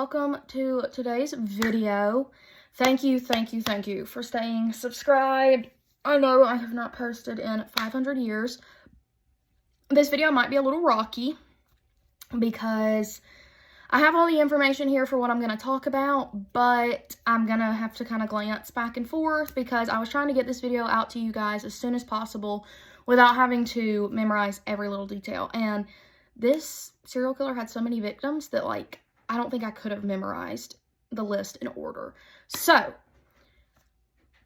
welcome to today's video. Thank you for staying subscribed. I know I have not posted in 500 years. This video might be a little rocky because I have all the information here for what I'm going to talk about, but I'm going to have to kind of glance back and forth because I was trying to get this video out to you guys as soon as possible without having to memorize every little detail. And this serial killer had so many victims that, like, I don't think I could have memorized the list in order. So,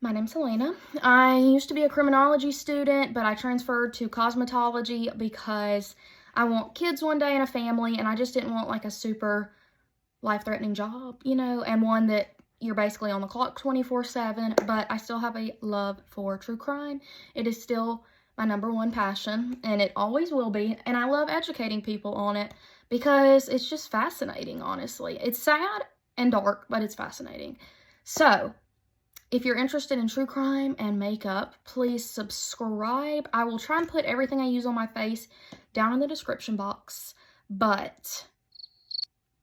my name's Helena. I used to be a criminology student, but I transferred to cosmetology because I want kids one day and a family, and I just didn't want, like, a super life-threatening job, you know, and one that you're basically on the clock 24/7, but I still have a love for true crime. It is still my #1 passion, and it always will be, and I love educating people on it because it's just fascinating, honestly. It's sad and dark, but it's fascinating. So, if you're interested in true crime and makeup, please subscribe. I will try and put everything I use on my face down in the description box, but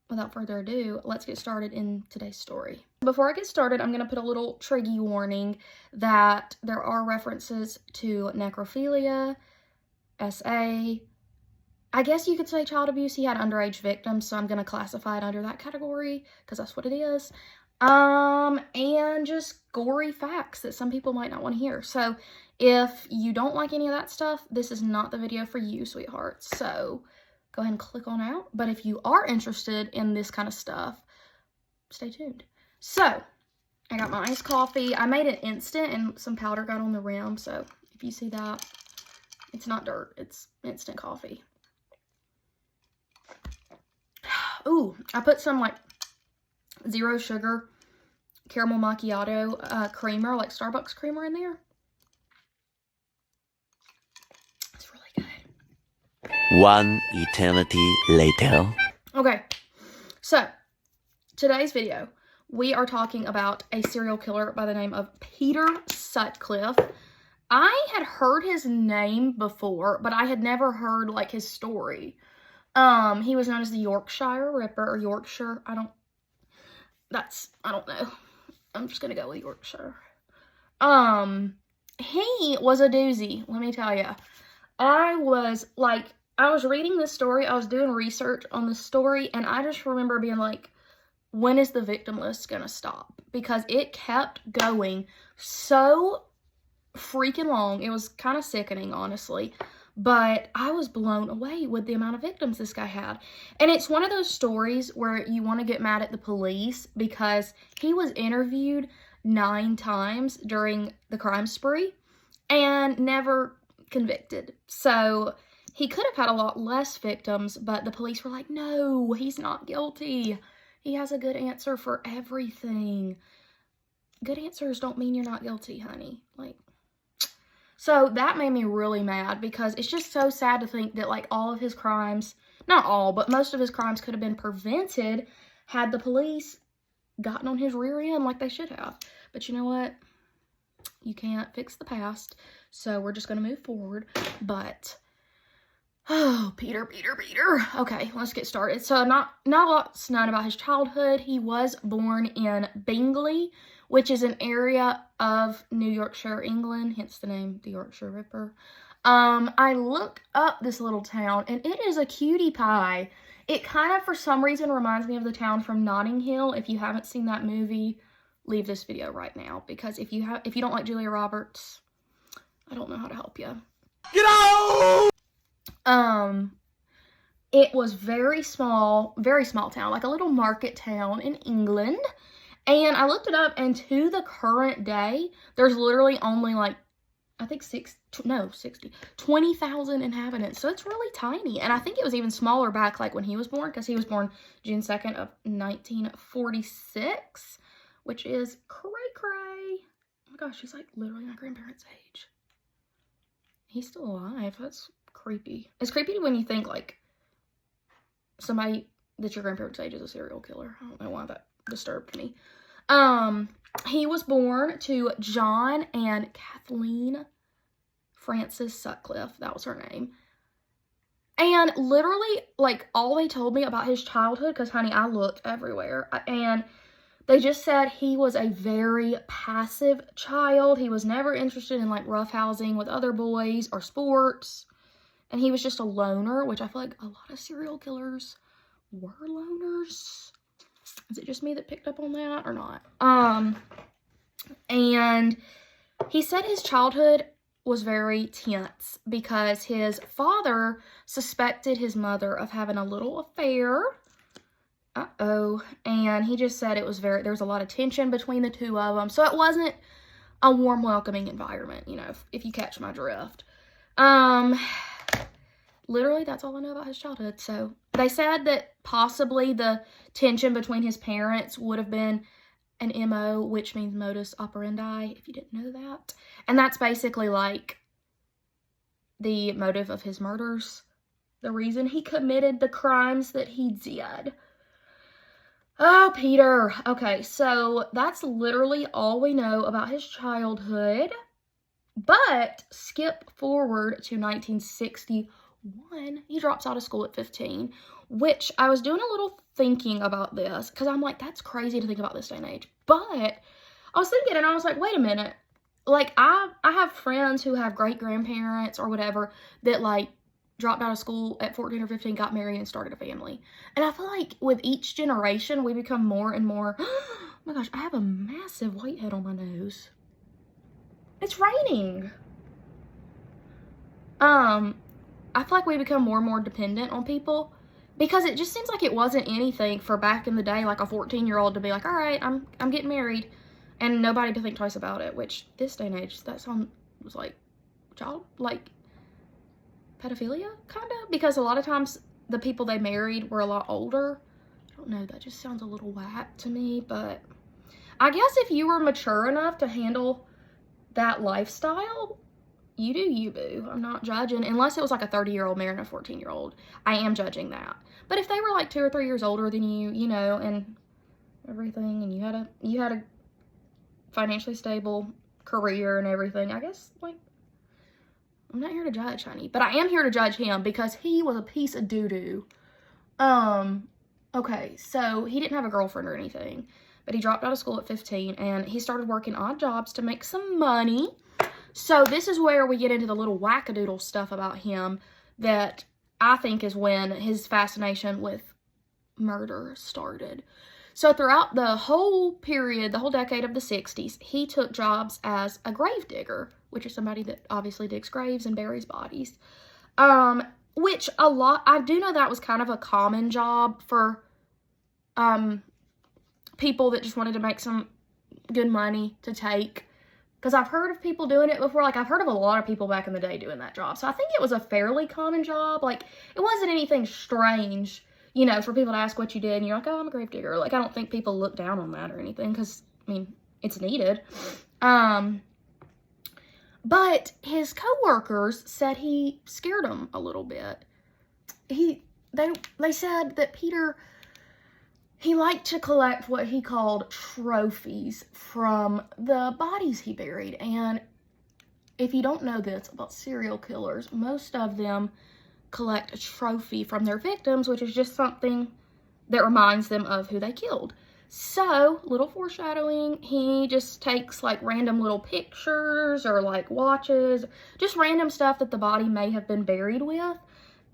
without further ado, let's get started in today's story. Before I get started, I'm going to put a little triggy warning that there are references to necrophilia, SA, I guess you could say child abuse. He had underage victims, so I'm going to classify it under that category because that's what it is. And just gory facts that some people might not want to hear. So if you don't like any of that stuff, this is not the video for you, sweethearts. So go ahead and click on out. But if you are interested in this kind of stuff, stay tuned. So I got my iced coffee. I made it instant and some powder got on the rim. So if you see that, it's not dirt. It's instant coffee. Ooh, I put some, like, zero sugar caramel macchiato creamer, like Starbucks creamer in there. It's really good. One eternity later. Okay, so today's video, we are talking about a serial killer by the name of Peter Sutcliffe. I had heard his name before, but I had never heard, like, his story. He was known as the Yorkshire Ripper, or Yorkshire, I don't know. I'm just gonna go with Yorkshire. He was a doozy, let me tell you. I was reading this story, I was doing research on this story, and I just remember being like, when is the victim list gonna stop? Because it kept going so freaking long. It was kind of sickening, honestly. But I was blown away with the amount of victims this guy had. And it's one of those stories where you want to get mad at the police because he was interviewed 9 times during the crime spree and never convicted. So he could have had a lot less victims, but the police were like, no, he's not guilty. He has a good answer for everything. Good answers don't mean you're not guilty, honey. Like, so that made me really mad because it's just so sad to think that, like, all of his crimes, not all, but most of his crimes could have been prevented had the police gotten on his rear end like they should have. But you know what? You can't fix the past, so we're just going to move forward. But, oh, Peter. Okay, let's get started. So not a lot's known about his childhood. He was born in Bingley, which is an area of New Yorkshire, England, hence the name, the Yorkshire Ripper. I looked up this little town, and it is a cutie pie. It kind of, for some reason, reminds me of the town from Notting Hill. If you haven't seen that movie, leave this video right now, because if you don't like Julia Roberts, I don't know how to help you. Get out! It was very small town, like a little market town in England. And I looked it up, and to the current day, there's literally only, like, I think 20,000 inhabitants. So it's really tiny. And I think it was even smaller back, like, when he was born, because he was born June 2nd of 1946, which is cray-cray. Oh my gosh, he's, like, literally my grandparents' age. He's still alive. That's creepy. It's creepy when you think, like, somebody that's your grandparents' age is a serial killer. I don't know why that disturbed me. He was born to John and Kathleen Frances Sutcliffe. That was her name. And literally, like, all they told me about his childhood, because, honey, I looked everywhere, and they just said he was a very passive child. He was never interested in, like, roughhousing with other boys or sports. And he was just a loner, which I feel like a lot of serial killers were loners. Is it just me that picked up on that or not? And he said his childhood was very tense because his father suspected his mother of having a little affair. And he just said it was there was a lot of tension between the two of them. So it wasn't a warm, welcoming environment, you know, if you catch my drift. Literally, that's all I know about his childhood. So they said that possibly the tension between his parents would have been an MO, which means modus operandi, if you didn't know that. And that's basically like the motive of his murders, the reason he committed the crimes that he did. Oh, Peter. Okay, so that's literally all we know about his childhood. But skip forward to 1961. He drops out of school at 15, which I was doing a little thinking about this because I'm like, that's crazy to think about this day and age. But I was thinking and I was like, wait a minute. Like, I have friends who have great-grandparents or whatever that, like, dropped out of school at 14 or 15, got married, and started a family. And I feel like with each generation, we become more and more, oh my gosh, I have a massive whitehead on my nose. It's raining. I feel like we become more and more dependent on people because it just seems like it wasn't anything for back in the day, like a 14-year-old to be like, all right, I'm getting married, and nobody to think twice about it, which this day and age, that sound was like like pedophilia, kind of, because a lot of times the people they married were a lot older. I don't know, that just sounds a little whack to me, but I guess if you were mature enough to handle that lifestyle, you do you, boo. I'm not judging, unless it was like a 30-year-old marrying a 14-year-old. I am judging that. But if they were like 2 or 3 years older than you, you know, and everything, and you had a financially stable career and everything, I guess, like, I'm not here to judge, honey. But I am here to judge him because he was a piece of doo-doo. Okay, so he didn't have a girlfriend or anything, but he dropped out of school at 15, and he started working odd jobs to make some money. So this is where we get into the little wackadoodle stuff about him that I think is when his fascination with murder started. So throughout the whole period, the whole decade of the 60s, he took jobs as a grave digger, which is somebody that obviously digs graves and buries bodies. Which I do know that was kind of a common job for people that just wanted to make some good money to take. Because I've heard of people doing it before. Like, I've heard of a lot of people back in the day doing that job. So I think it was a fairly common job. Like, it wasn't anything strange, you know, for people to ask what you did. And you're like, oh, I'm a grave digger. Like, I don't think people look down on that or anything. Because, I mean, it's needed. But his coworkers said he scared them a little bit. They said that Peter, he liked to collect what he called trophies from the bodies he buried. And if you don't know this about serial killers, most of them collect a trophy from their victims, which is just something that reminds them of who they killed. So, little foreshadowing, he just takes like random little pictures or like watches, just random stuff that the body may have been buried with,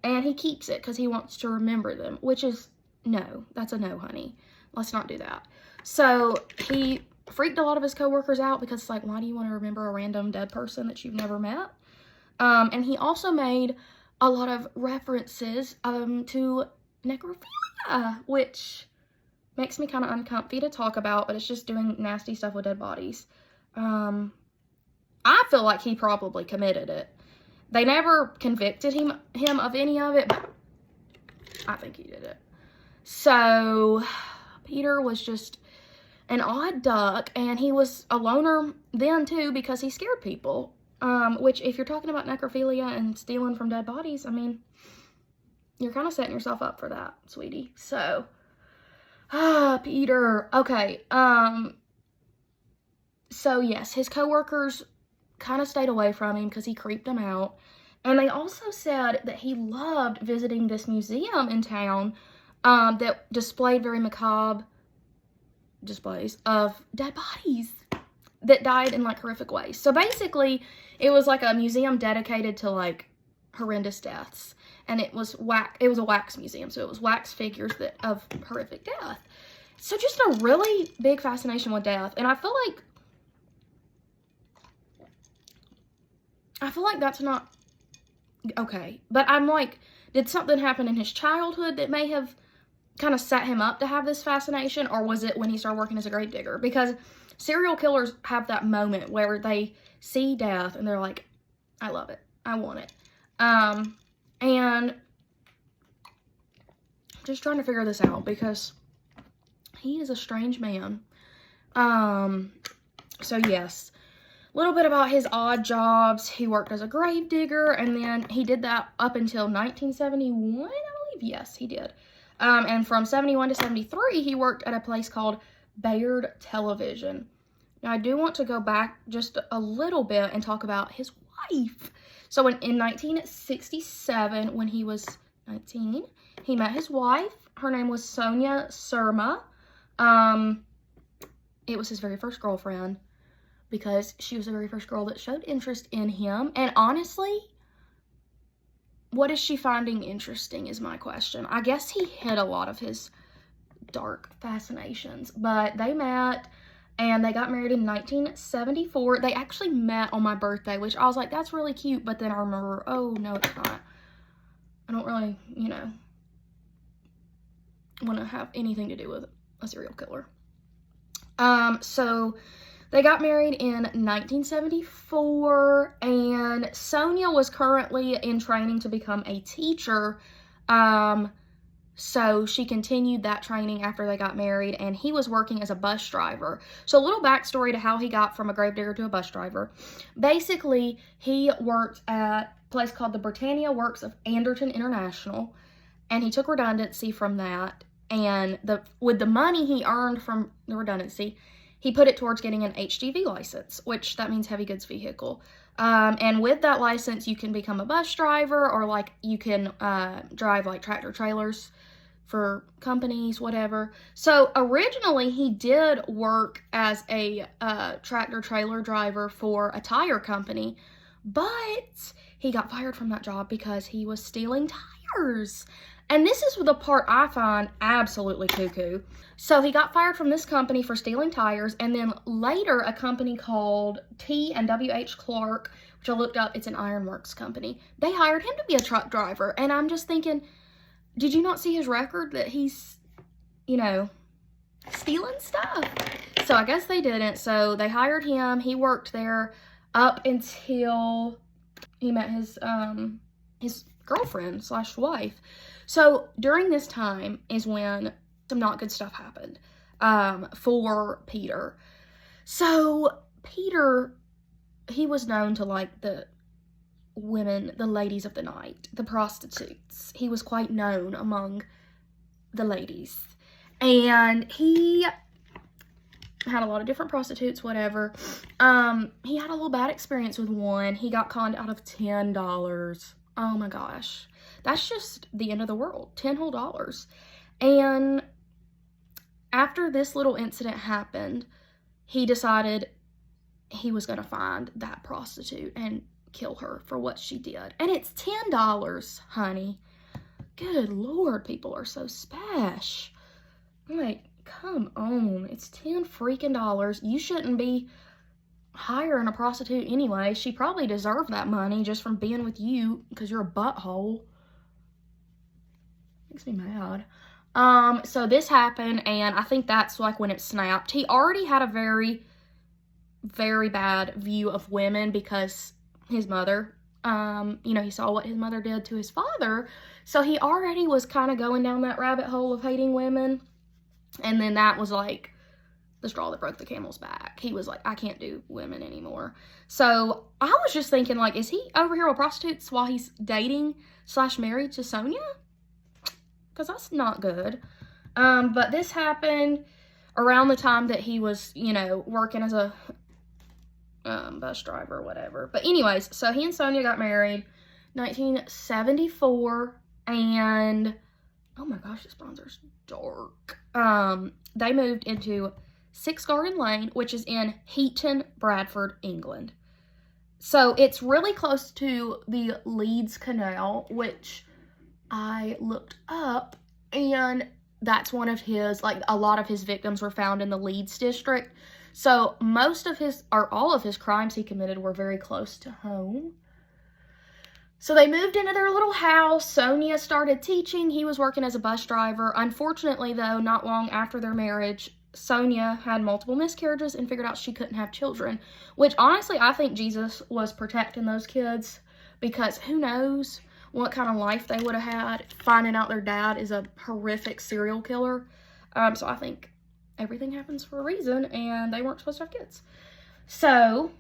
and he keeps it because he wants to remember them, which is no, that's a no, honey. Let's not do that. So he freaked a lot of his coworkers out because it's like, why do you want to remember a random dead person that you've never met? And he also made a lot of references to necrophilia, which makes me kind of uncomfy to talk about, but it's just doing nasty stuff with dead bodies. I feel like he probably committed it. They never convicted him of any of it, but I think he did it. So, Peter was just an odd duck, and he was a loner then, too, because he scared people. Which, if you're talking about necrophilia and stealing from dead bodies, I mean, you're kind of setting yourself up for that, sweetie. So, Peter. Okay, so, yes, his coworkers kind of stayed away from him because he creeped them out. And they also said that he loved visiting this museum in town that displayed very macabre displays of dead bodies that died in like horrific ways. So basically, it was like a museum dedicated to like horrendous deaths, and it was a wax museum, so it was wax figures of horrific death. So just a really big fascination with death, and I feel like that's not okay. But I'm like, did something happen in his childhood that may have kind of set him up to have this fascination, or was it when he started working as a grave digger? Because serial killers have that moment where they see death and they're like, I love it, I want it. And just trying to figure this out because he is a strange man. So yes, a little bit about his odd jobs. He worked as a grave digger, and then he did that up until 1971, I believe. Yes, he did. And from 71 to 73, he worked at a place called Bayard Television. Now, I do want to go back just a little bit and talk about his wife. So, in 1967, when he was 19, he met his wife. Her name was Sonia Surma. It was his very first girlfriend because she was the very first girl that showed interest in him. And honestly, what is she finding interesting is my question. I guess he hid a lot of his dark fascinations, but they met and they got married in 1974. They actually met on my birthday, which I was like, that's really cute. But then I remember, oh, no, it's not. I don't really, want to have anything to do with a serial killer. So they got married in 1974, and Sonia was currently in training to become a teacher. So she continued that training after they got married, and he was working as a bus driver. So a little backstory to how he got from a gravedigger to a bus driver. Basically, he worked at a place called the Britannia Works of Anderton International, and he took redundancy from that. And with the money he earned from the redundancy, he put it towards getting an HGV license, which that means heavy goods vehicle. And with that license, you can become a bus driver, or like you can drive like tractor trailers for companies, whatever. So originally he did work as a tractor trailer driver for a tire company, but he got fired from that job because he was stealing tires. And this is the part I find absolutely cuckoo. So he got fired from this company for stealing tires, and then later a company called T&WH Clark, which I looked up, it's an ironworks company. They hired him to be a truck driver, and I'm just thinking, did you not see his record that he's, stealing stuff? So I guess they didn't. So they hired him. He worked there up until he met his girlfriend / wife. So during this time is when some not good stuff happened for Peter. So Peter, he was known to like the women, the ladies of the night, the prostitutes. He was quite known among the ladies. And he had a lot of different prostitutes, whatever. He had a little bad experience with one. He got conned out of $10. Oh my gosh. That's just the end of the world. $10 whole. And after this little incident happened, he decided he was going to find that prostitute and kill her for what she did. And it's $10, honey. Good Lord, people are so spash. Like, come on. It's $10 freaking. You shouldn't be hiring a prostitute anyway. She probably deserved that money just from being with you because you're a butthole. Makes me mad. So this happened, and I think that's like when it snapped. He already had a very, very bad view of women because his mother, he saw what his mother did to his father. So he already was kind of going down that rabbit hole of hating women. And then that was like the straw that broke the camel's back. He was like, I can't do women anymore. So I was just thinking, like, is he over here with prostitutes while he's dating / married to Sonia? Because that's not good. But this happened around the time that he was, working as a bus driver or whatever. But anyways, so he and Sonia got married. 1974, and oh my gosh, this bronzer's dark. They moved into 6 Garden Lane, which is in Heaton, Bradford, England. So it's really close to the Leeds Canal, which I looked up, and that's one of his, like, a lot of his victims were found in the Leeds district. So most of his, or all of his crimes he committed were very close to home. So they moved into their little house. Sonia started teaching. He was working as a bus driver. Unfortunately, though, not long after their marriage, Sonia had multiple miscarriages and figured out she couldn't have children, which honestly, I think Jesus was protecting those kids, because who knows what kind of life they would have had finding out their dad is a horrific serial killer. So I think everything happens for a reason, and they weren't supposed to have kids. So,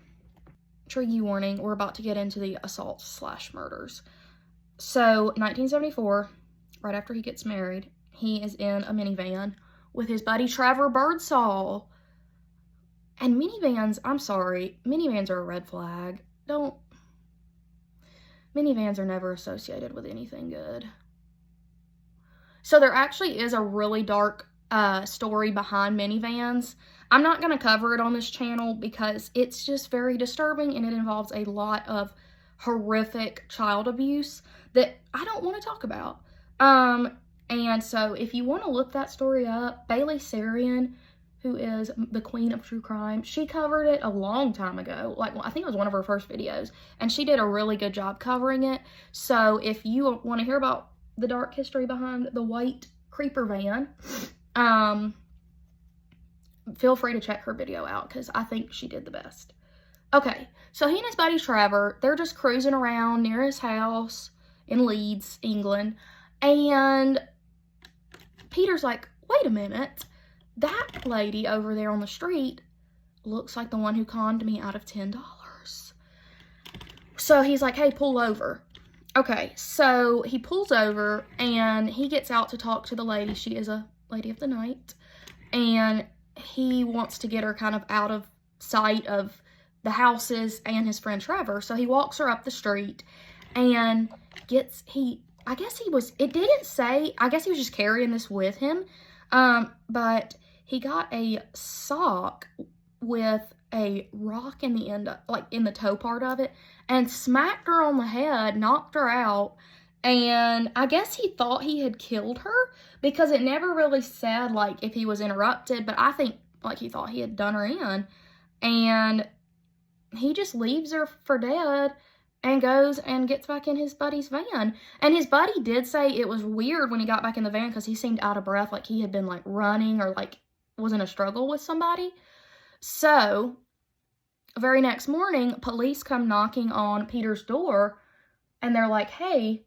trigger warning, we're about to get into the assault/murders. So, 1974, right after he gets married, he is in a minivan with his buddy Trevor Birdsall. And minivans, I'm sorry, minivans are a red flag. Minivans are never associated with anything good. So there actually is a really dark story behind minivans. I'm not going to cover it on this channel because it's just very disturbing, and it involves a lot of horrific child abuse that I don't want to talk about. And so if you want to look that story up, Bailey Sarian, who is the queen of true crime, she covered it a long time ago. Like, I think it was one of her first videos, and she did a really good job covering it. So if you want to hear about the dark history behind the white creeper van, feel free to check her video out, because I think she did the best. Okay, so he and his buddy Trevor, they're just cruising around near his house in Leeds, England, and Peter's like, wait a minute, that lady over there on the street looks like the one who conned me out of $10. So he's like, hey, pull over. Okay, so he pulls over, and he gets out to talk to the lady. She is a lady of the night, and he wants to get her kind of out of sight of the houses and his friend Trevor. So he walks her up the street and I guess he was just carrying this with him. But he got a sock with a rock in the end, like in the toe part of it, and smacked her on the head, knocked her out. And I guess he thought he had killed her, because it never really said, like, if he was interrupted, but I think, like, he thought he had done her in. And he just leaves her for dead and goes and gets back in his buddy's van. And his buddy did say it was weird when he got back in the van, because he seemed out of breath, like he had been, like, running or, like, was in a struggle with somebody. So, the very next morning, police come knocking on Peter's door, and they're like, hey,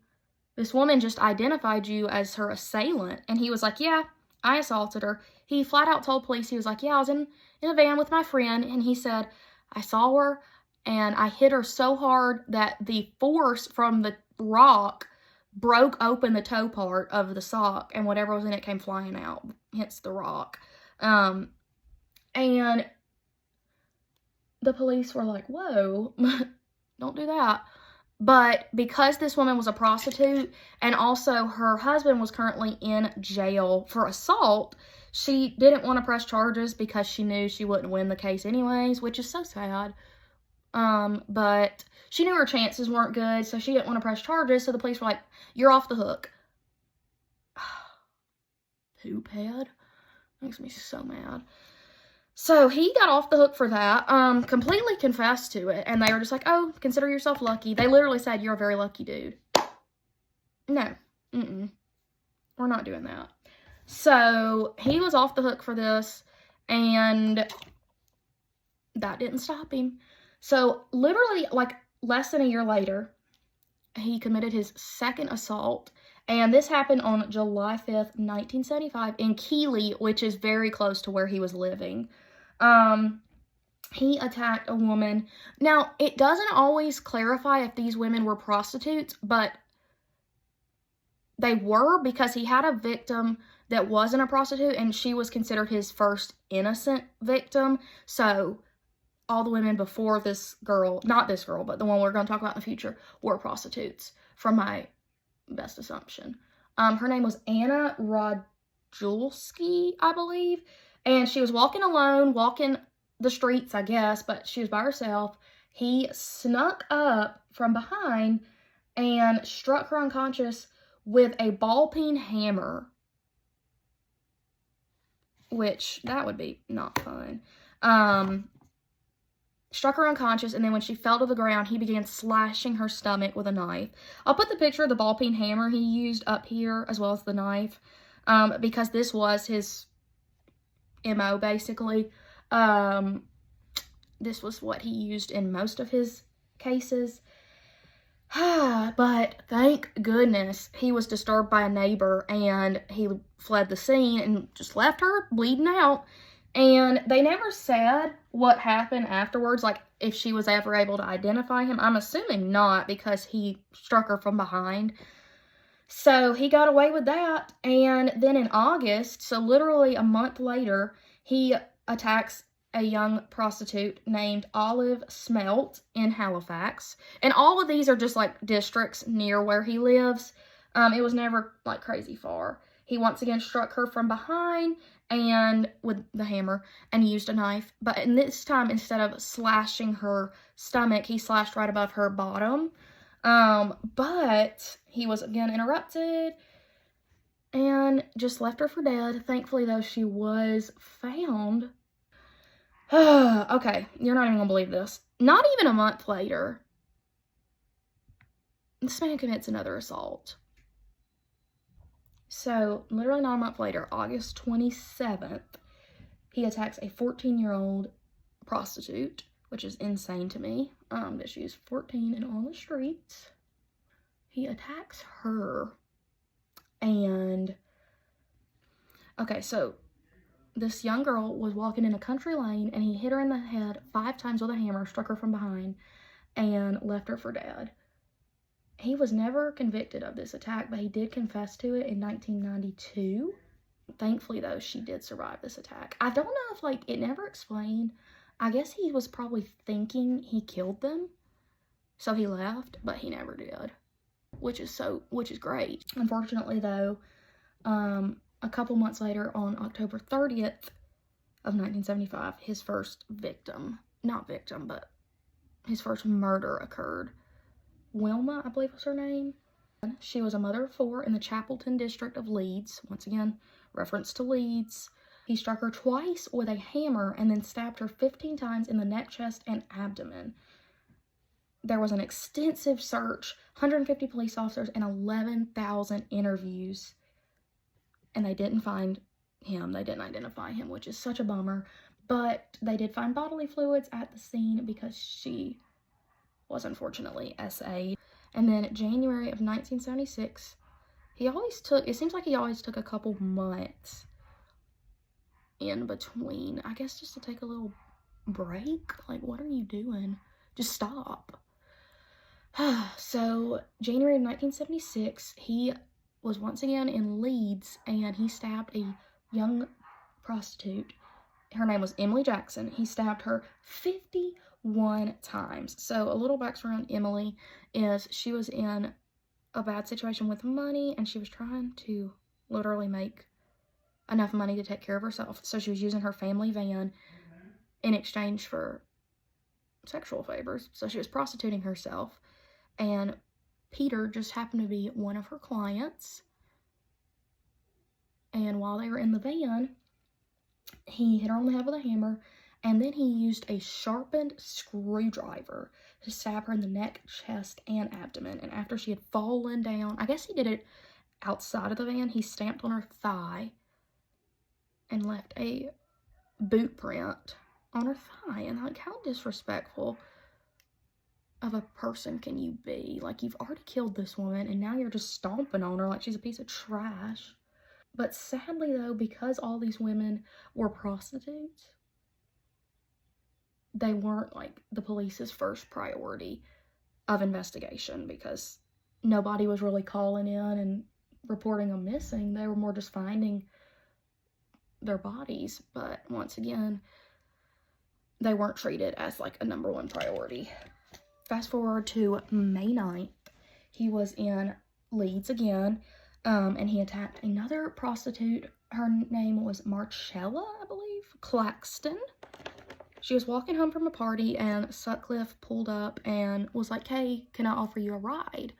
this woman just identified you as her assailant. And he was like, yeah, I assaulted her. He flat out told police, he was like, yeah, I was in a van with my friend, and he said, I saw her, and I hit her so hard that the force from the rock broke open the toe part of the sock, and whatever was in it came flying out, hence the rock. And the police were like, whoa, don't do that. But because this woman was a prostitute, and also her husband was currently in jail for assault, she didn't want to press charges because she knew she wouldn't win the case anyways, which is so sad. But she knew her chances weren't good, so she didn't want to press charges, so the police were like, you're off the hook. Poop head. Makes me so mad. So he got off the hook for that, completely confessed to it, and they were just like, oh, consider yourself lucky. They literally said, you're a very lucky dude. No, we're not doing that. So he was off the hook for this, and that didn't stop him. So literally, like, less than a year later, he committed his second assault, and this happened on July 5th, 1975 in Keighley, which is very close to where he was living. He attacked a woman. Now, it doesn't always clarify if these women were prostitutes, but they were, because he had a victim that wasn't a prostitute, and she was considered his first innocent victim. So all the women before this girl, not this girl, but the one we're going to talk about in the future, were prostitutes. from my best assumption. Her name was Anna Rodulski, I believe. And she was walking alone, walking the streets, I guess, but she was by herself. He snuck up from behind and struck her unconscious with a ball peen hammer. Which, that would be not fun. Struck her unconscious, and then when she fell to the ground, he began slashing her stomach with a knife. I'll put the picture of the ball peen hammer he used up here, as well as the knife, because this was his MO, basically. This was what he used in most of his cases. But thank goodness he was disturbed by a neighbor, and he fled the scene and just left her bleeding out. And they never said what happened afterwards, like if she was ever able to identify him. I'm assuming not, because he struck her from behind. So he got away with that. And then in August, so literally a month later, he attacks a young prostitute named Olive Smelt in Halifax. And all of these are just like districts near where he lives. It was never like crazy far. He once again struck her from behind and with the hammer and used a knife. But in this time, instead of slashing her stomach, he slashed right above her bottom. But he was again interrupted and just left her for dead. Thankfully, though, she was found. Okay, you're not even gonna believe this. Not even a month later, this man commits another assault. So, literally not a month later, August 27th, he attacks a 14-year-old prostitute, which is insane to me, that she is 14 and on the streets. He attacks her, and, okay, so this young girl was walking in a country lane, and he hit her in the head 5 times with a hammer, struck her from behind, and left her for dead. He was never convicted of this attack, but he did confess to it in 1992. Thankfully, though, she did survive this attack. I don't know if, like, it never explained. I guess he was probably thinking he killed them, so he left, but he never did, which is great. Unfortunately, though, a couple months later, on October 30th of 1975, his first his first murder occurred. Wilma, I believe was her name. She was a mother of 4 in the Chapelton district of Leeds. Once again, reference to Leeds. He struck her twice with a hammer and then stabbed her 15 times in the neck, chest, and abdomen. There was an extensive search, 150 police officers, and 11,000 interviews. And they didn't find him. They didn't identify him, which is such a bummer. But they did find bodily fluids at the scene because she was unfortunately SA'd. And then January of 1976, it seems like he always took a couple months in between, I guess, just to take a little break. Like, what are you doing? Just stop. So, January of 1976, he was once again in Leeds, and he stabbed a young prostitute. Her name was Emily Jackson. He stabbed her 51 times. So a little backstory on Emily is she was in a bad situation with money, and she was trying to literally make enough money to take care of herself. So she was using her family van in exchange for sexual favors. So she was prostituting herself, and Peter just happened to be one of her clients. And while they were in the van, he hit her on the head with a hammer, and then he used a sharpened screwdriver to stab her in the neck, chest, and abdomen. And after she had fallen down, I guess he did it outside of the van, he stamped on her thigh and left a boot print on her thigh. And like, how disrespectful of a person can you be? Like, you've already killed this woman, and now you're just stomping on her like she's a piece of trash. But sadly, though, because all these women were prostitutes, they weren't, like, the police's first priority of investigation, because nobody was really calling in and reporting them missing. They were more just finding their bodies. But once again, they weren't treated as, like, a #1 priority. Fast forward to May 9th. he was in Leeds again, and he attacked another prostitute. Her name was Marcella, I believe, Claxton. She was walking home from a party, and Sutcliffe pulled up and was like, "Hey, can I offer you a ride?"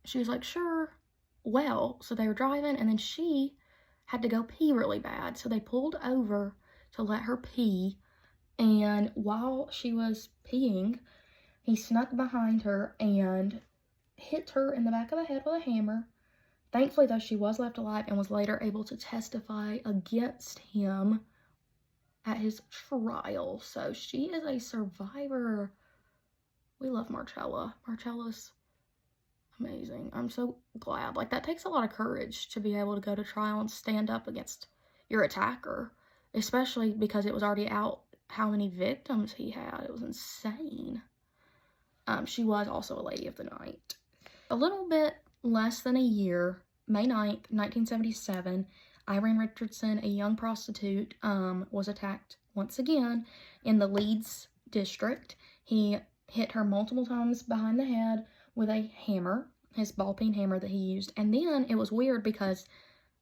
She was like, "Sure." Well, so they were driving, and then she had to go pee really bad, so they pulled over to let her pee, and while she was peeing, he snuck behind her and hit her in the back of the head with a hammer. Thankfully, though, she was left alive and was later able to testify against him at his trial. So she is a survivor. We love Marcella. Marcella's amazing. I'm so glad. Like, that takes a lot of courage to be able to go to trial and stand up against your attacker, especially because it was already out how many victims he had. It was insane. She was also a lady of the night. A little bit less than a year, May 9th, 1977, Irene Richardson, a young prostitute, was attacked once again in the Leeds district. He hit her multiple times behind the head with a hammer, his ball-peen hammer that he used. And then it was weird because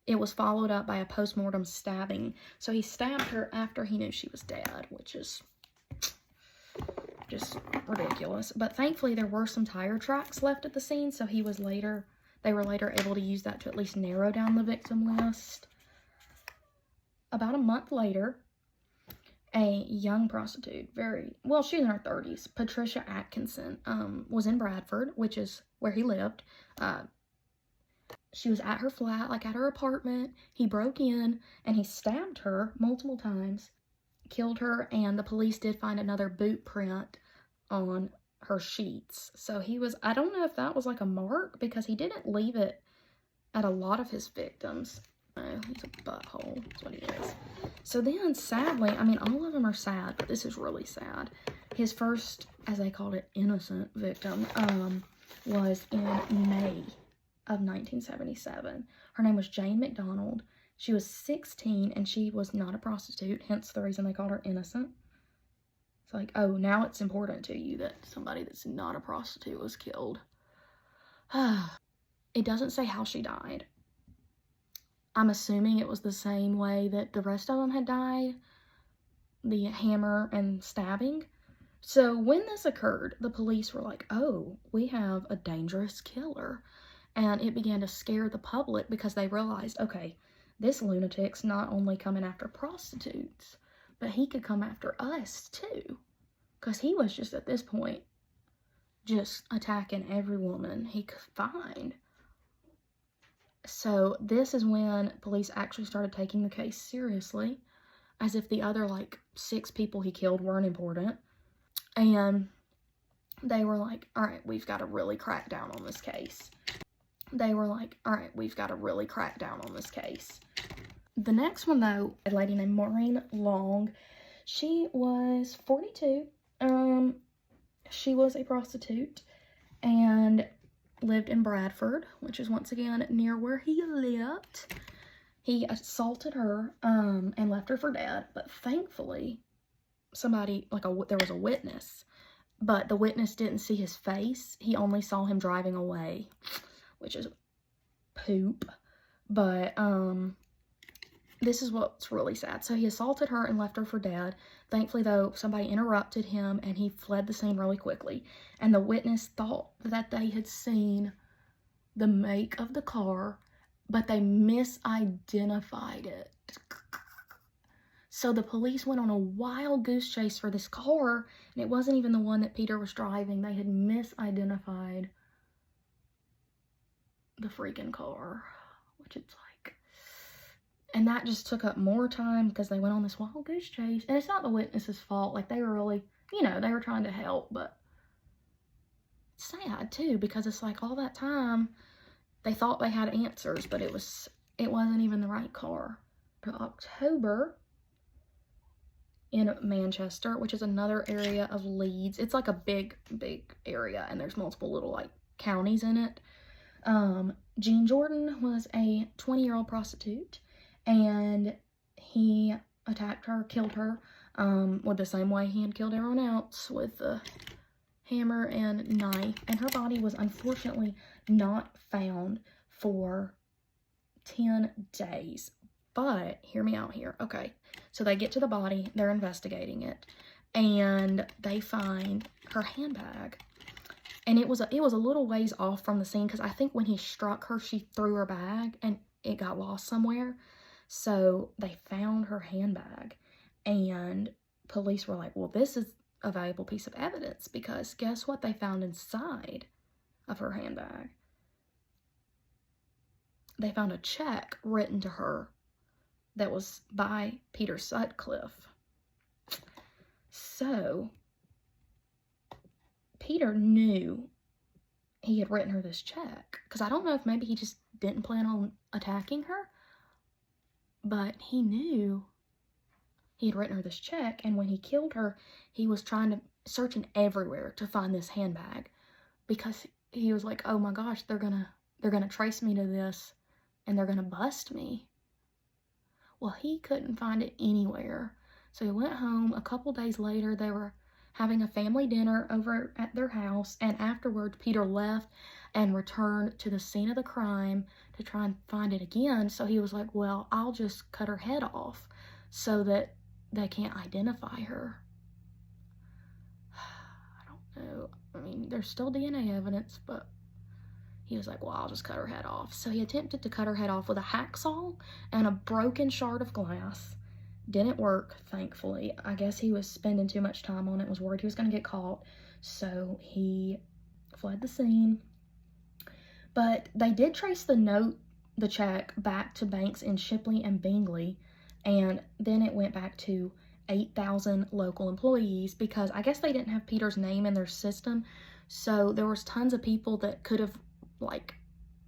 it was followed up by a post-mortem stabbing. So he stabbed her after he knew she was dead, which is just ridiculous. But thankfully there were some tire tracks left at the scene, so they were later able to use that to at least narrow down the victim list. About a month later, a young prostitute, she was in her 30s, Patricia Atkinson, was in Bradford, which is where he lived. She was at her flat, like at her apartment. He broke in and he stabbed her multiple times, killed her, and the police did find another boot print on her sheets. So I don't know if that was like a mark, because he didn't leave it at a lot of his victims. Oh, he's a butthole. That's what he is. So then, sadly, I mean, all of them are sad, but this is really sad. His first, as they called it, innocent victim, was in May of 1977. Her name was Jane McDonald. She was 16, and she was not a prostitute, hence the reason they called her innocent. It's like, oh, now it's important to you that somebody that's not a prostitute was killed. It doesn't say how she died. I'm assuming it was the same way that the rest of them had died, the hammer and stabbing. So when this occurred, the police were like, oh, we have a dangerous killer. And it began to scare the public because they realized, okay, this lunatic's not only coming after prostitutes, but he could come after us too. Because he was just at this point just attacking every woman he could find. So this is when police actually started taking the case seriously, as if the other, 6 people he killed weren't important. And they were like, all right, we've got to really crack down on this case. The next one, though, a lady named Maureen Long. She was 42. She was a prostitute and lived in Bradford, which is once again near where he lived. He assaulted her and left her for dead, but thankfully somebody, there was a witness, but the witness didn't see his face. He only saw him driving away, which is poop. But this is what's really sad. So he assaulted her and left her for dead. Thankfully, though, somebody interrupted him and he fled the scene really quickly. And the witness thought that they had seen the make of the car, but they misidentified it. So the police went on a wild goose chase for this car, and it wasn't even the one that Peter was driving. They had misidentified the freaking car, which it's like, and that just took up more time because they went on this wild goose chase. And it's not the witness's fault. They were really, they were trying to help, but it's sad too, because it's like all that time they thought they had answers, but it wasn't even the right car. October in Manchester, which is another area of Leeds. It's like a big area, and there's multiple little counties in it. Jean Jordan was a 20-year-old prostitute, and he attacked her, killed her, with the same way he had killed everyone else, with the hammer and knife, and her body was unfortunately not found for 10 days. But hear me out here. Okay, so they get to the body, they're investigating it, and they find her handbag. And it was a little ways off from the scene, because I think when he struck her, she threw her bag and it got lost somewhere. So they found her handbag, and police were like, well, this is a valuable piece of evidence, because guess what they found inside of her handbag? They found a check written to her that was by Peter Sutcliffe. So Peter knew he had written her this check, because I don't know if maybe he just didn't plan on attacking her, but he knew he had written her this check, and when he killed her, he was searching everywhere to find this handbag, because he was like, oh my gosh, they're gonna trace me to this, and they're gonna bust me. Well, he couldn't find it anywhere, so he went home. A couple days later, they were having a family dinner over at their house, and afterwards Peter left and returned to the scene of the crime to try and find it again. So he was like, well, I'll just cut her head off so that they can't identify her. I don't know. I mean, there's still DNA evidence, but he was like, well, I'll just cut her head off. So he attempted to cut her head off with a hacksaw and a broken shard of glass. Didn't work, thankfully. I guess he was spending too much time on it, was worried he was going to get caught, so he fled the scene. But they did trace the check, back to banks in Shipley and Bingley, and then it went back to 8,000 local employees, because I guess they didn't have Peter's name in their system, so there was tons of people that could have, like,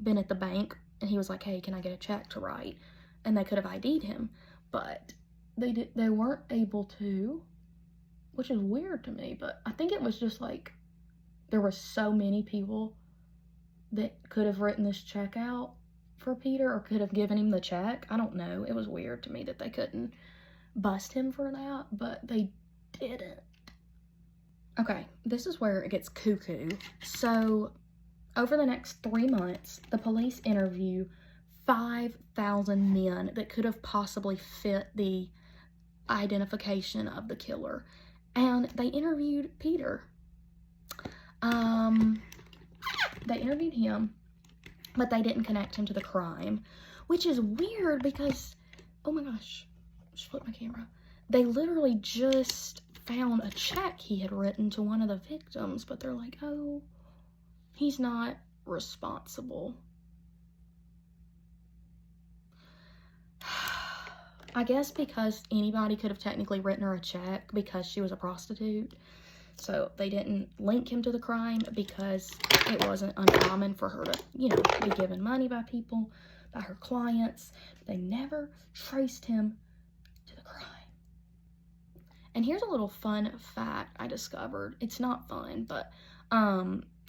been at the bank, and he was like, hey, can I get a check to write? And they could have ID'd him, but they weren't able to, which is weird to me. But I think it was just like there were so many people that could have written this check out for Peter, or could have given him the check. I don't know. It was weird to me that they couldn't bust him for that, but they didn't. Okay, this is where it gets cuckoo. So over the next 3 months, the police interview 5,000 men that could have possibly fit the identification of the killer, and they interviewed Peter. They interviewed him, but they didn't connect him to the crime, which is weird because, oh my gosh, just flip my camera. They literally just found a check he had written to one of the victims, but they're like, oh, he's not responsible. I guess because anybody could have technically written her a check because she was a prostitute. So they didn't link him to the crime because it wasn't uncommon for her to, you know, be given money by people, by her clients. They never traced him to the crime. And here's a little fun fact I discovered. It's not fun, but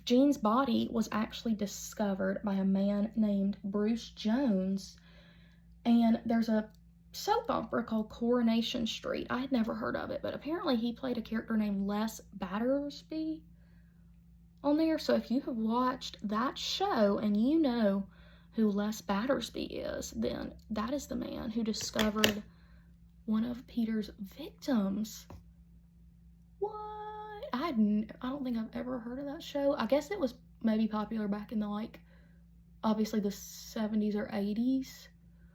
Jean's body was actually discovered by a man named Bruce Jones. And there's a soap opera called Coronation Street. I had never heard of it, but apparently he played a character named Les Battersby on there. So if you have watched that show and you know who Les Battersby is, then that is the man who discovered one of Peter's victims. What? I don't think I've ever heard of that show. I guess it was maybe popular back in the, like, obviously the 70s or 80s.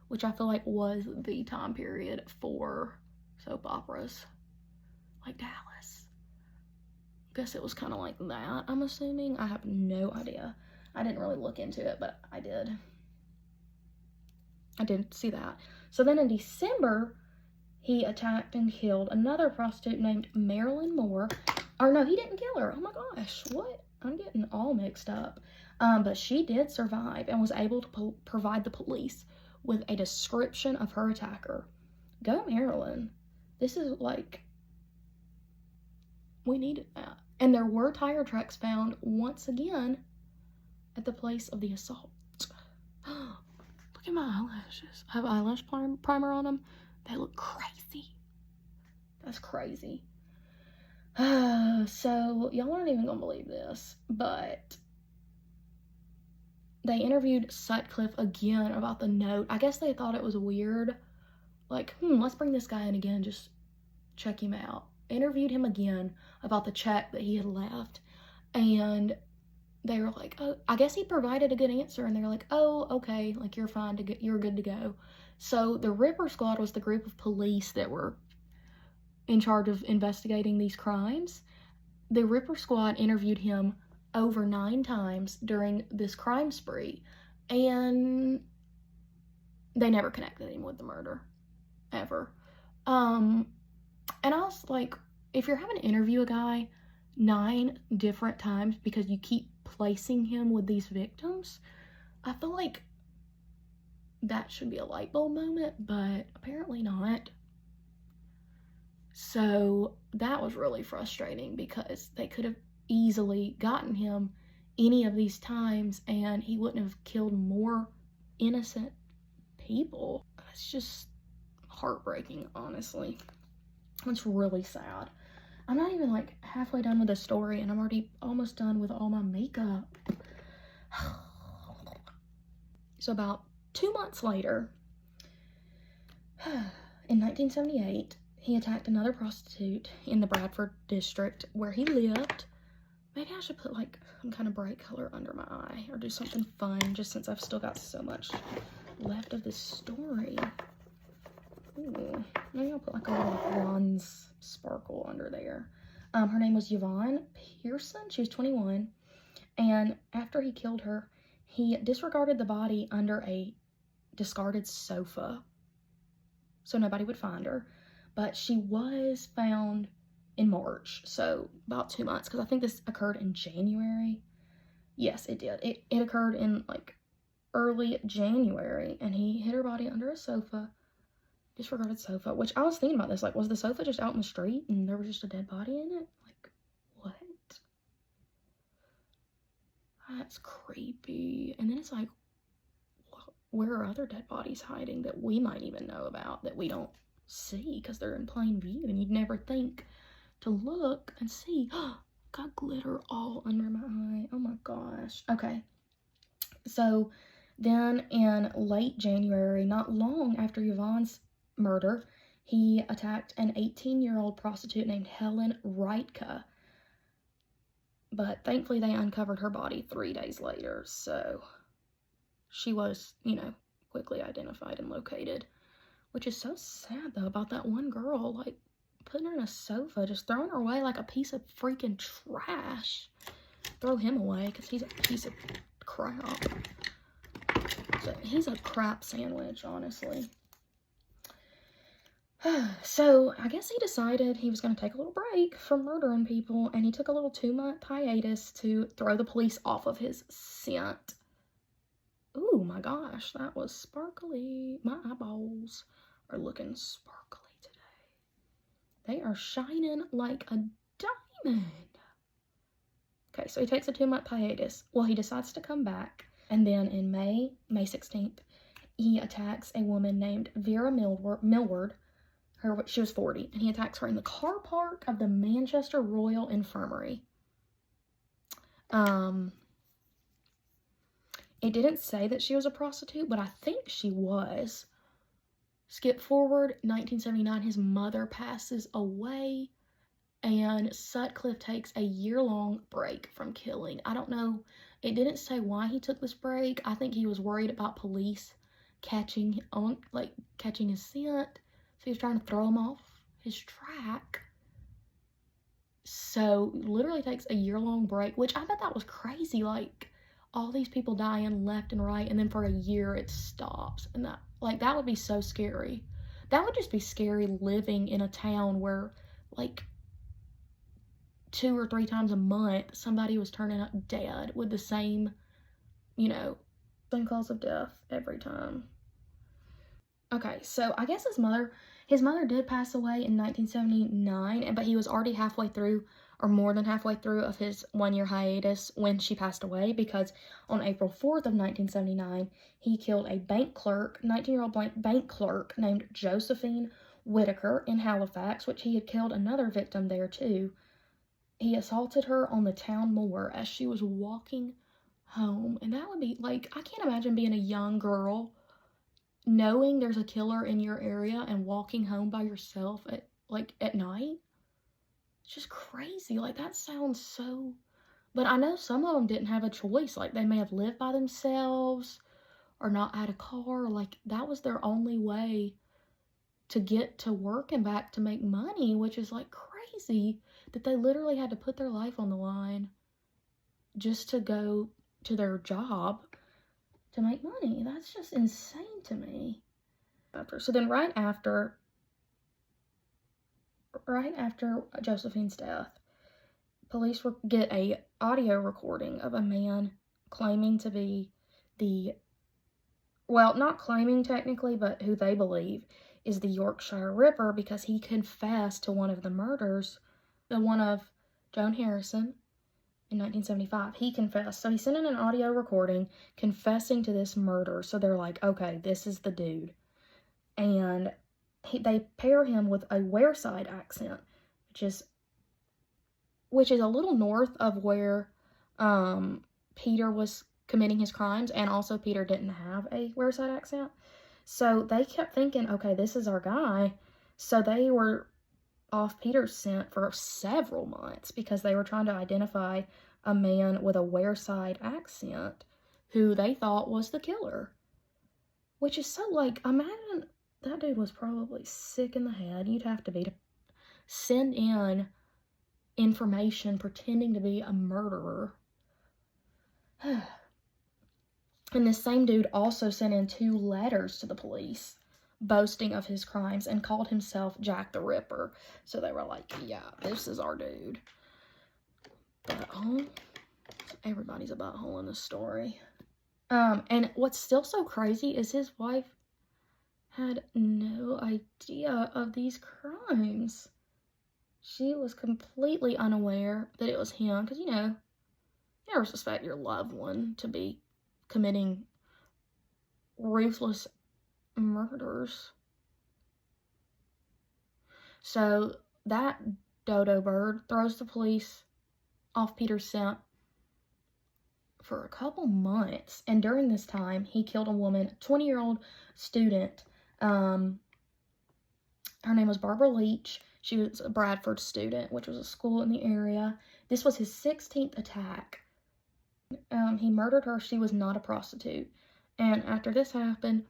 Which I feel like was the time period for soap operas, like Dallas. I guess it was kind of like that, I'm assuming. I have no idea. I didn't really look into it, but I did. I did see that. So then in December, he attacked and killed another prostitute named Marilyn Moore. Or no, he didn't kill her. Oh my gosh, what? I'm getting all mixed up. But she did survive and was able to provide the police with a description of her attacker. Go Marilyn. This is like, we needed that. And there were tire tracks found once again at the place of the assault. Look at my eyelashes. I have eyelash primer on them. They look crazy. That's crazy. So, y'all aren't even gonna believe this, but they interviewed Sutcliffe again about the note. I guess they thought it was weird. Like, let's bring this guy in again, just check him out. Interviewed him again about the check that he had left. And they were like, oh, I guess he provided a good answer. And they were like, oh, okay, like, you're fine to you're good to go. So the Ripper Squad was the group of police that were in charge of investigating these crimes. The Ripper Squad interviewed him over 9 times during this crime spree, and they never connected him with the murder, ever. And I was like, if you're having to interview a guy 9 different times because you keep placing him with these victims, I feel like that should be a light bulb moment, but apparently not. So that was really frustrating because they could have easily gotten him any of these times and he wouldn't have killed more innocent people. It's just heartbreaking, honestly. It's really sad. I'm not even like halfway done with the story and I'm already almost done with all my makeup. So about 2 months later, in 1978, he attacked another prostitute in the Bradford district where he lived. Maybe I should put like some kind of bright color under my eye or do something fun, just since I've still got so much left of this story. Ooh, maybe I'll put like a little bronze sparkle under there. Her name was Yvonne Pearson. She was 21. And after he killed her, he disregarded the body under a discarded sofa so nobody would find her. But she was found in March, so about 2 months, because I think this occurred in January. Yes, it did. It occurred in like early January, and he hid her body under a sofa, disregarded sofa, which I was thinking about this, like, was the sofa just out in the street and there was just a dead body in it? Like, what? That's creepy. And then it's like, where are other dead bodies hiding that we might even know about that we don't see because they're in plain view and you'd never think to look and see? Got glitter all under my eye. Oh my gosh. Okay. So then in late January, not long after Yvonne's murder, he attacked an 18-year-old prostitute named Helen Reitka. But thankfully they uncovered her body 3 days later, so she was, quickly identified and located. Which is so sad, though, about that one girl, like, putting her in a sofa, just throwing her away like a piece of freaking trash. Throw him away, because he's a piece of crap. So, he's a crap sandwich, honestly. So, I guess he decided he was going to take a little break from murdering people, and he took a little 2-month hiatus to throw the police off of his scent. Ooh, my gosh, that was sparkly. My eyeballs are looking sparkly today. They are shining like a diamond. Okay, so he takes a 2-month hiatus. Well, he decides to come back. And then in May 16th, he attacks a woman named Vera Millward. She was 40. And he attacks her in the car park of the Manchester Royal Infirmary. It didn't say that she was a prostitute, but I think she was. Skip forward, 1979, his mother passes away, and Sutcliffe takes a year-long break from killing. I don't know, it didn't say why he took this break. I think he was worried about police catching his scent, so he was trying to throw him off his track. So, literally takes a year-long break, which I bet that was crazy, like, all these people dying left and right, and then for a year it stops. And that would be so scary. That would just be scary living in a town where, like, 2 or 3 times a month, somebody was turning up dead with the same, same cause of death every time. Okay, so I guess his mother did pass away in 1979, but he was already halfway through, or more than halfway through, of his 1-year hiatus when she passed away, because on April 4th of 1979, he killed a 19-year-old bank clerk named Josephine Whitaker in Halifax, which he had killed another victim there too. he assaulted her on the town moor as she was walking home. And that would be, like, I can't imagine being a young girl knowing there's a killer in your area and walking home by yourself at night. It's just crazy. Like, that sounds so... But I know some of them didn't have a choice. Like, they may have lived by themselves or not had a car. Like, that was their only way to get to work and back to make money, which is, like, crazy that they literally had to put their life on the line just to go to their job to make money. That's just insane to me. So then right after Josephine's death, police get a audio recording of a man claiming to be not claiming technically, but who they believe is the Yorkshire Ripper, because he confessed to one of the murders, the one of Joan Harrison in 1975. He confessed. So he sent in an audio recording confessing to this murder. So they're like, okay, this is the dude. And they pair him with a Wearside accent, which is a little north of where Peter was committing his crimes, and also Peter didn't have a Wearside accent. So they kept thinking, okay, this is our guy. So they were off Peter's scent for several months because they were trying to identify a man with a Wearside accent who they thought was the killer. Which is so, like, imagine that dude was probably sick in the head. You'd have to be to send in information pretending to be a murderer. And this same dude also sent in 2 letters to the police boasting of his crimes and called himself Jack the Ripper. So they were like, yeah, this is our dude. Butthole. Everybody's a butthole in this story. And what's still so crazy is his wife had no idea of these crimes. She was completely unaware that it was him, because, you know, you never suspect your loved one to be committing ruthless murders. So that dodo bird throws the police off Peter's scent for a couple months, and during this time he killed a woman, a 20-year-old student. Her name was Barbara Leach. She was a Bradford student, which was a school in the area. This was his 16th attack. He murdered her. She was not a prostitute. And after this happened,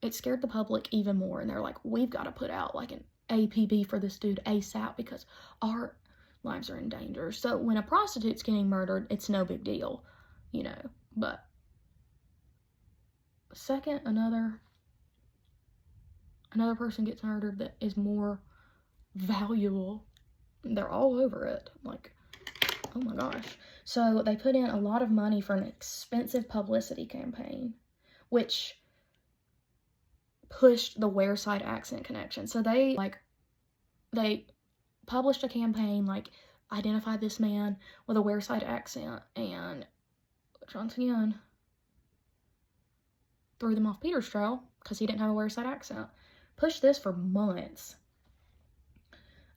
it scared the public even more. And they're like, we've got to put out like an APB for this dude ASAP because our lives are in danger. So when a prostitute's getting murdered, it's no big deal, you know. But second, another person gets murdered that is more valuable, they're all over it. Like, oh my gosh. So they put in a lot of money for an expensive publicity campaign, which pushed the Wearside accent connection. So they published a campaign, like, identify this man with a Wearside accent, and once again threw them off Peter's trail because he didn't have a Wearside accent. Pushed this for months.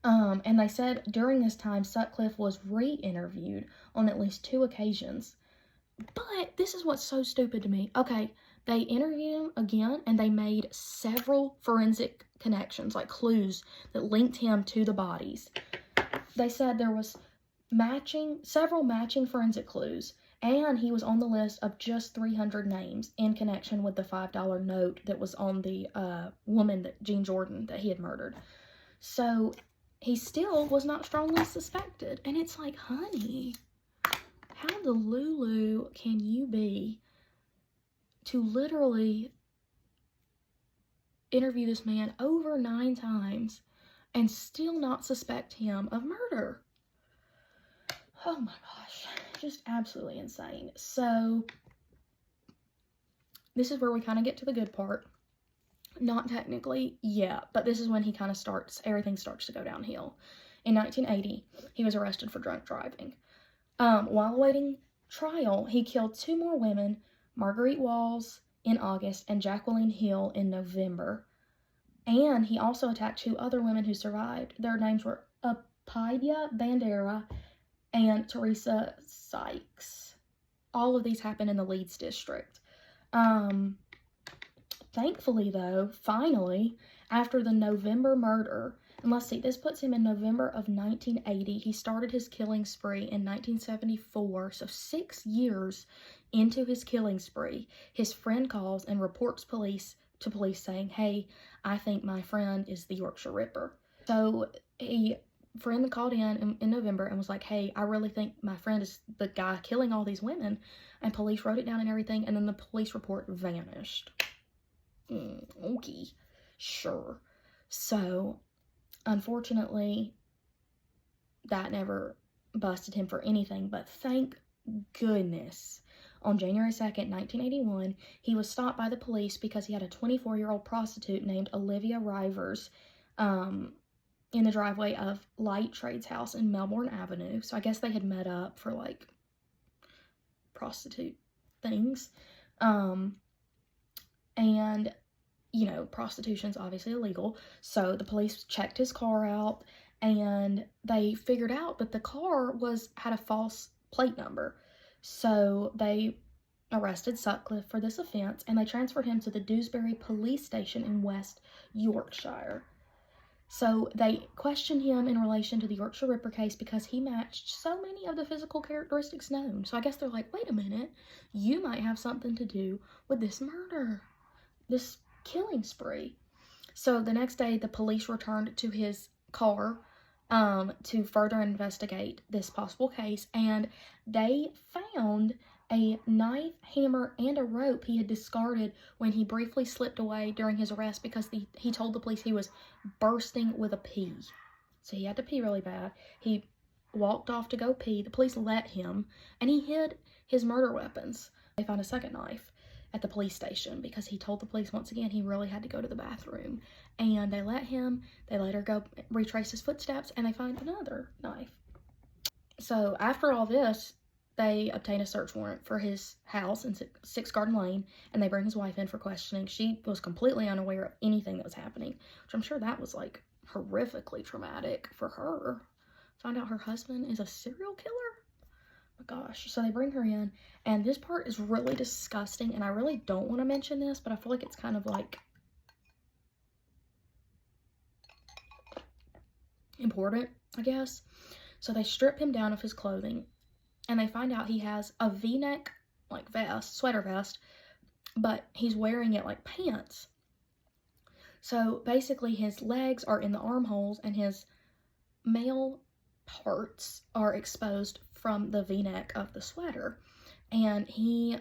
And they said during this time, Sutcliffe was re-interviewed on at least 2 occasions. But this is what's so stupid to me. Okay, they interviewed him again, and they made several forensic connections, like clues that linked him to the bodies. They said there was several matching forensic clues, and he was on the list of just 300 names in connection with the $5 note that was on the woman, Jean Jordan, that he had murdered. So he still was not strongly suspected. And it's like, honey, how delulu can you be to literally interview this man over 9 times and still not suspect him of murder? Oh my gosh, just absolutely insane. So this is where we kind of get to the good part. Not technically yet, but this is when he kind of everything starts to go downhill. In 1980, he was arrested for drunk driving. While awaiting trial, he killed 2 more women, Marguerite Walls in August and Jacqueline Hill in November. And he also attacked 2 other women who survived. Their names were Paidia Bandera, and Teresa Sykes. All of these happened in the Leeds district. Thankfully, though, finally, after the November murder, and let's see, this puts him in November of 1980. He started his killing spree in 1974, so 6 years into his killing spree, his friend calls and reports police saying, hey, I think my friend is the Yorkshire Ripper. So friend called in November and was like, hey, I really think my friend is the guy killing all these women, and police wrote it down and everything, and then the police report vanished. Okay, sure. So, unfortunately, that never busted him for anything, but thank goodness, on January 2nd, 1981, he was stopped by the police because he had a 24-year-old prostitute named Olivia Rivers, in the driveway of Light Trade's house in Melbourne Avenue. So I guess they had met up for, like, prostitute things. And, you know, prostitution's obviously illegal. So the police checked his car out, and they figured out that the car had a false plate number. So they arrested Sutcliffe for this offense, and they transferred him to the Dewsbury police station in West Yorkshire. So they questioned him in relation to the Yorkshire Ripper case because he matched so many of the physical characteristics known. So I guess they're like, wait a minute, you might have something to do with this murder, this killing spree. So the next day, the police returned to his car to further investigate this possible case, and they found a knife, hammer, and a rope he had discarded when he briefly slipped away during his arrest because he told the police he was bursting with a pee. So he had to pee really bad. He walked off to go pee. The police let him, and he hid his murder weapons. They found a second knife at the police station because he told the police once again he really had to go to the bathroom. And they let him. They let her go retrace his footsteps, and they find another knife. So after all this, they obtain a search warrant for his house in 6 Garden Lane, and they bring his wife in for questioning. She was completely unaware of anything that was happening, which I'm sure that was, like, horrifically traumatic for her. Find out her husband is a serial killer? Oh my gosh. So they bring her in, and this part is really disgusting, and I really don't want to mention this, but I feel like it's kind of, like, important, I guess. So they strip him down of his clothing, and they find out he has a V-neck, like, vest, sweater vest, but he's wearing it like pants. So basically his legs are in the armholes, and his male parts are exposed from the V-neck of the sweater. And he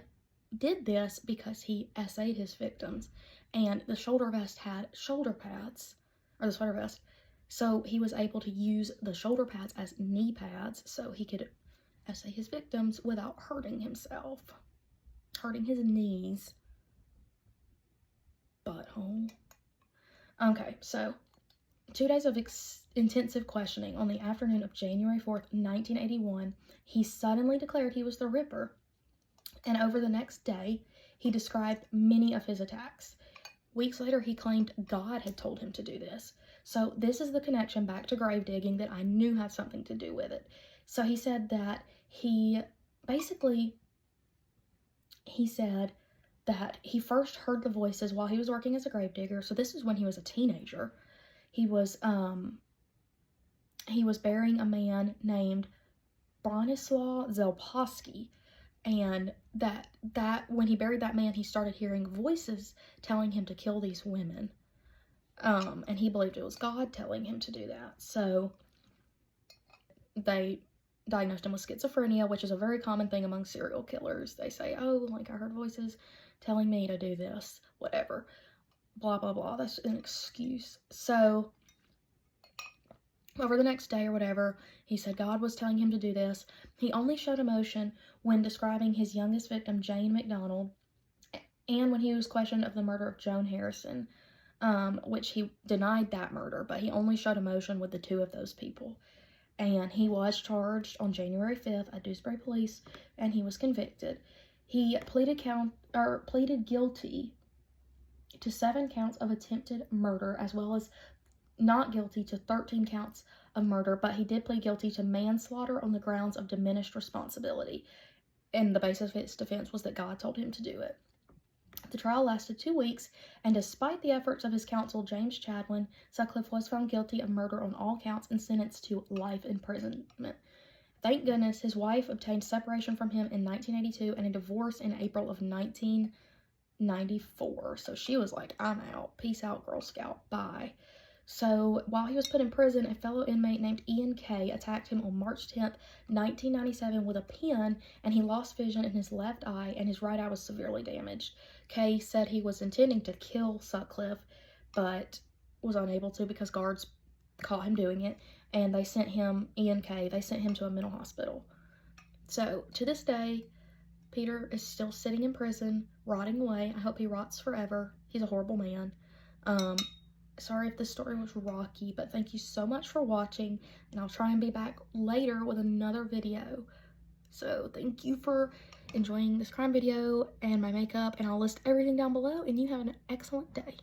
did this because he essayed his victims, and the shoulder vest had shoulder pads, or the sweater vest, so he was able to use the shoulder pads as knee pads so he could essay his victims without hurting himself, hurting his knees. Butthole. Okay, so 2 days of intensive questioning. On the afternoon of January 4th, 1981, he suddenly declared he was the Ripper, and over the next day, he described many of his attacks. Weeks later, he claimed God had told him to do this. So this is the connection back to grave digging that I knew had something to do with it. So he said that he said that he first heard the voices while he was working as a gravedigger. So this is when he was a teenager. He was burying a man named Bronislaw Zelpowski, and that when he buried that man, he started hearing voices telling him to kill these women. And he believed it was God telling him to do that. So they diagnosed him with schizophrenia, which is a very common thing among serial killers. They say, oh, like, I heard voices telling me to do this, whatever, blah, blah, blah. That's an excuse. So over the next day or whatever, he said God was telling him to do this. He only showed emotion when describing his youngest victim, Jane McDonald, and when he was questioned of the murder of Joan Harrison, which he denied that murder, but he only showed emotion with the 2 of those people. And he was charged on January 5th at Dewsbury Police, and he was convicted. He pleaded guilty to 7 counts of attempted murder, as well as not guilty to 13 counts of murder, but he did plead guilty to manslaughter on the grounds of diminished responsibility. And the basis of his defense was that God told him to do it. The trial lasted 2 weeks, and despite the efforts of his counsel, James Chadwin, Sutcliffe was found guilty of murder on all counts and sentenced to life imprisonment. Thank goodness his wife obtained separation from him in 1982 and a divorce in April of 1994. So she was like, I'm out. Peace out, Girl Scout. Bye. So while he was put in prison, a fellow inmate named Ian Kay attacked him on March 10th, 1997 with a pen, and he lost vision in his left eye and his right eye was severely damaged. Kay said he was intending to kill Sutcliffe, but was unable to because guards caught him doing it, and they sent him, Ian Kay, they sent him to a mental hospital. So to this day, Peter is still sitting in prison, rotting away. I hope he rots forever. He's a horrible man. Sorry if this story was rocky, but thank you so much for watching, and I'll try and be back later with another video. So thank you for enjoying this crime video and my makeup, and I'll list everything down below, and you have an excellent day.